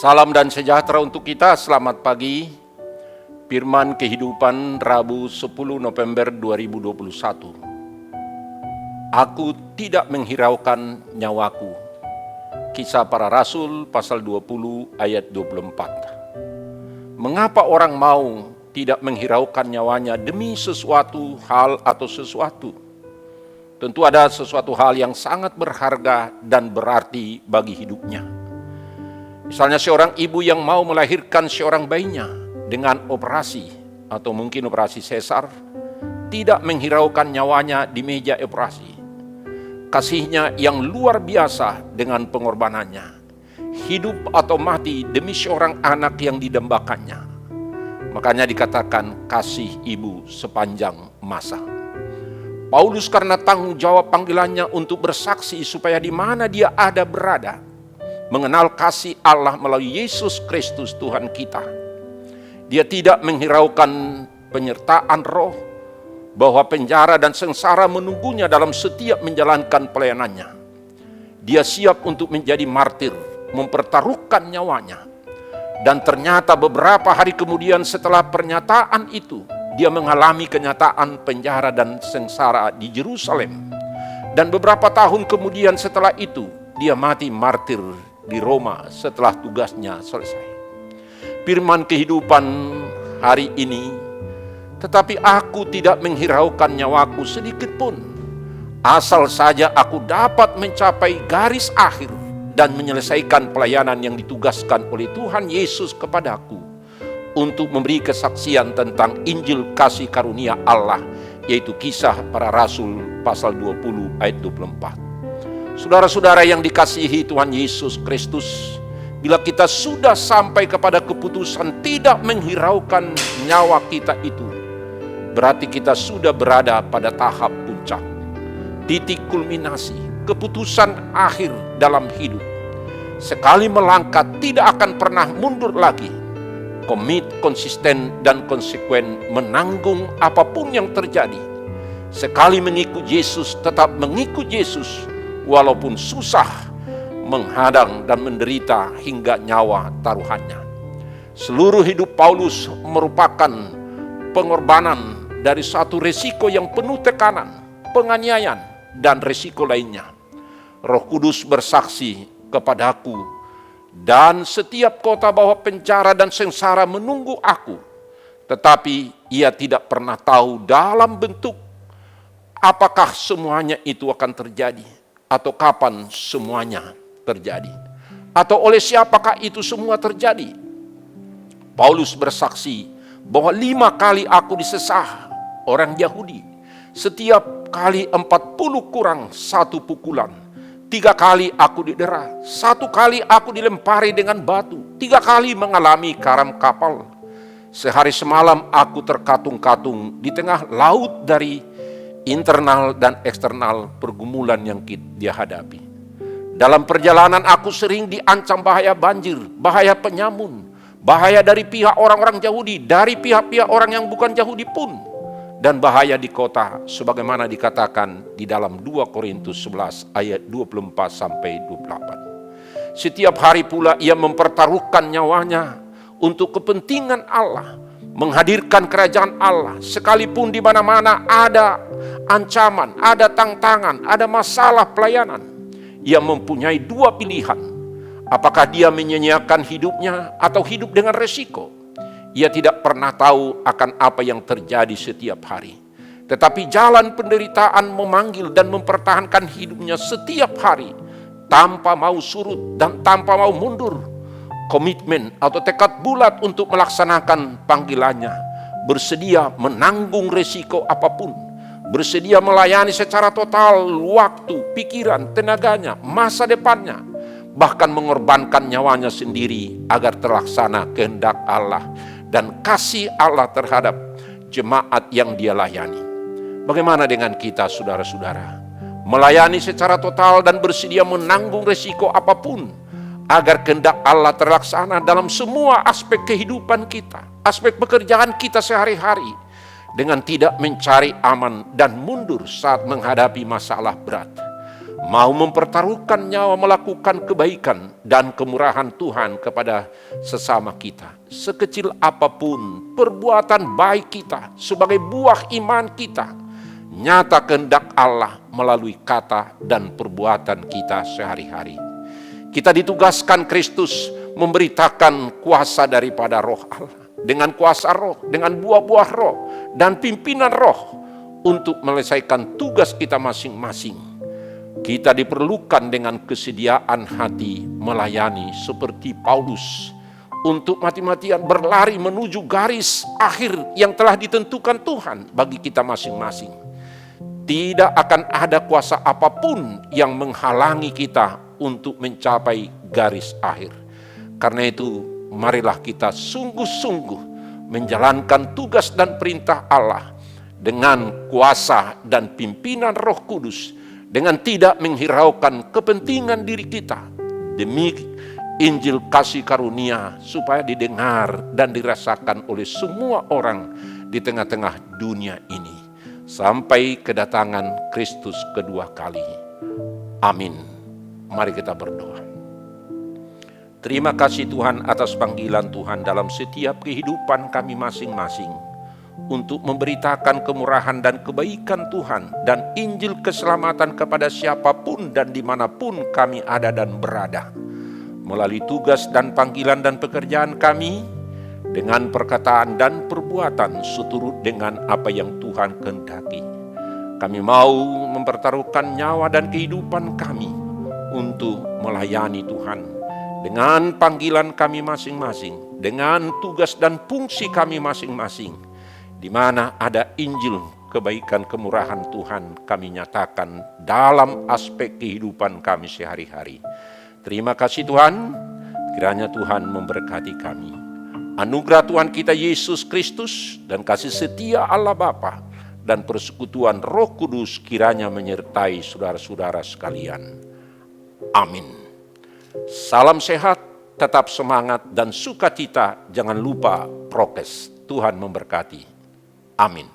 Salam dan sejahtera untuk kita, selamat pagi. Firman Kehidupan Rabu 10 November 2021. Aku tidak menghiraukan nyawaku. Kisah para Rasul pasal 20 ayat 24. Mengapa orang mau tidak menghiraukan nyawanya demi sesuatu hal atau sesuatu? Tentu ada sesuatu hal yang sangat berharga dan berarti bagi hidupnya. Misalnya seorang ibu yang mau melahirkan seorang bayinya dengan operasi atau mungkin operasi sesar, tidak menghiraukan nyawanya di meja operasi. Kasihnya yang luar biasa dengan pengorbanannya, hidup atau mati demi seorang anak yang didambakannya. Makanya dikatakan kasih ibu sepanjang masa. Paulus karena tanggung jawab panggilannya untuk bersaksi supaya di mana dia ada berada, mengenal kasih Allah melalui Yesus Kristus Tuhan kita. Dia tidak menghiraukan penyertaan roh, bahwa penjara dan sengsara menunggunya dalam setiap menjalankan pelayanannya. Dia siap untuk menjadi martir, mempertaruhkan nyawanya. Dan ternyata beberapa hari kemudian setelah pernyataan itu, dia mengalami kenyataan penjara dan sengsara di Yerusalem. Dan beberapa tahun kemudian setelah itu, dia mati martir di Roma setelah tugasnya selesai. Firman kehidupan hari ini, tetapi aku tidak menghiraukan nyawaku sedikit pun, asal saja aku dapat mencapai garis akhir dan menyelesaikan pelayanan yang ditugaskan oleh Tuhan Yesus kepadaku untuk memberi kesaksian tentang Injil kasih karunia Allah, yaitu Kisah para Rasul pasal 20 ayat 24. Saudara-saudara yang dikasihi Tuhan Yesus Kristus, bila kita sudah sampai kepada keputusan tidak menghiraukan nyawa kita itu, berarti kita sudah berada pada tahap puncak, titik kulminasi, keputusan akhir dalam hidup. Sekali melangkah tidak akan pernah mundur lagi. Komit, konsisten, dan konsekuen menanggung apapun yang terjadi. Sekali mengikut Yesus, tetap mengikut Yesus, walaupun susah, menghadang dan menderita hingga nyawa taruhannya. Seluruh hidup Paulus merupakan pengorbanan dari satu resiko yang penuh tekanan, penganiayaan, dan resiko lainnya. Roh Kudus bersaksi kepadaku dan setiap kota bahwa penjara dan sengsara menunggu aku. Tetapi ia tidak pernah tahu dalam bentuk apakah semuanya itu akan terjadi, atau kapan semuanya terjadi, atau oleh siapakah itu semua terjadi. Paulus bersaksi bahwa 5 kali aku disesah orang Yahudi, setiap kali 40 kurang 1 pukulan. 3 kali aku didera, 1 kali aku dilempari dengan batu, 3 kali mengalami karam kapal. Sehari semalam aku terkatung-katung di tengah laut dari internal dan eksternal pergumulan yang dia hadapi. Dalam perjalanan aku sering diancam bahaya banjir, bahaya penyamun, bahaya dari pihak orang-orang Yahudi, dari pihak-pihak orang yang bukan Yahudi pun, dan bahaya di kota sebagaimana dikatakan di dalam 2 Korintus 11 ayat 24 sampai 28. Setiap hari pula ia mempertaruhkan nyawanya untuk kepentingan Allah, menghadirkan kerajaan Allah, sekalipun di mana-mana ada ancaman, ada tantangan, ada masalah pelayanan. Ia mempunyai 2 pilihan. Apakah dia menyanyiakan hidupnya atau hidup dengan resiko? Ia tidak pernah tahu akan apa yang terjadi setiap hari. Tetapi jalan penderitaan memanggil dan mempertahankan hidupnya setiap hari, tanpa mau surut dan tanpa mau mundur. Komitmen atau tekad bulat untuk melaksanakan panggilannya, bersedia menanggung resiko apapun, bersedia melayani secara total waktu, pikiran, tenaganya, masa depannya, bahkan mengorbankan nyawanya sendiri agar terlaksana kehendak Allah dan kasih Allah terhadap jemaat yang dia layani. Bagaimana dengan kita, saudara-saudara? Melayani secara total dan bersedia menanggung resiko apapun agar kehendak Allah terlaksana dalam semua aspek kehidupan kita, aspek pekerjaan kita sehari-hari, dengan tidak mencari aman dan mundur saat menghadapi masalah berat. mau mempertaruhkan nyawa melakukan kebaikan dan kemurahan Tuhan kepada sesama kita. Sekecil apapun perbuatan baik kita sebagai buah iman kita, nyata kehendak Allah melalui kata dan perbuatan kita sehari-hari. Kita ditugaskan Kristus memberitakan kuasa daripada Roh Allah. Dengan kuasa Roh, dengan buah-buah Roh dan pimpinan Roh untuk menyelesaikan tugas kita masing-masing. Kita diperlukan dengan kesediaan hati melayani seperti Paulus untuk mati-matian berlari menuju garis akhir yang telah ditentukan Tuhan bagi kita masing-masing. Tidak akan ada kuasa apapun yang menghalangi kita untuk mencapai garis akhir. Karena itu, marilah kita sungguh-sungguh menjalankan tugas dan perintah Allah dengan kuasa dan pimpinan Roh Kudus, dengan tidak menghiraukan kepentingan diri kita, demi Injil kasih karunia supaya didengar dan dirasakan oleh semua orang di tengah-tengah dunia ini, sampai kedatangan Kristus kedua kali. Amin. Mari kita berdoa. Terima kasih Tuhan atas panggilan Tuhan dalam setiap kehidupan kami masing-masing, untuk memberitakan kemurahan dan kebaikan Tuhan dan Injil keselamatan kepada siapapun dan dimanapun kami ada dan berada. Melalui tugas dan panggilan dan pekerjaan kami, dengan perkataan dan perbuatan seturut dengan apa yang Tuhan kehendaki. Kami mau mempertaruhkan nyawa dan kehidupan kami untuk melayani Tuhan. Dengan panggilan kami masing-masing, dengan tugas dan fungsi kami masing-masing, di mana ada Injil kebaikan kemurahan Tuhan kami nyatakan dalam aspek kehidupan kami sehari-hari. Terima kasih Tuhan, kiranya Tuhan memberkati kami. Anugerah Tuhan kita Yesus Kristus dan kasih setia Allah Bapa dan persekutuan Roh Kudus kiranya menyertai saudara-saudara sekalian. Amin. Salam sehat, tetap semangat dan sukacita, jangan lupa prokes. Tuhan memberkati. Amin.